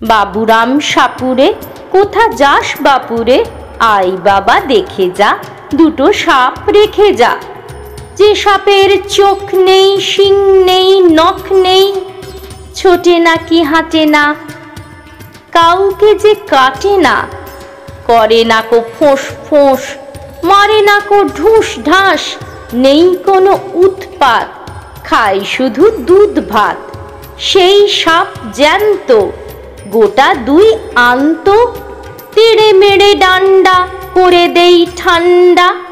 বাবুরাম সাপুরে, কোথা যাস বাপুরে, আই বাবা দেখে যা, দুটো সাপ রেখে যা। যে সাপের চোখ নেই, শিং নেই, নখ নেই, ছোটে না কি হাঁটে না, কাউকে যে কাটে না, করে না কো ফোঁস ফোঁস, মারে না কো ঢুস ঢাস, নেই কোনো উৎপাত, খায় শুধু দুধ ভাত। সেই সাপ জ্যান্ত, গোটা দুই আন্ত, তেড়ে মেড়ে ডান্ডা করে দেই ঠান্ডা।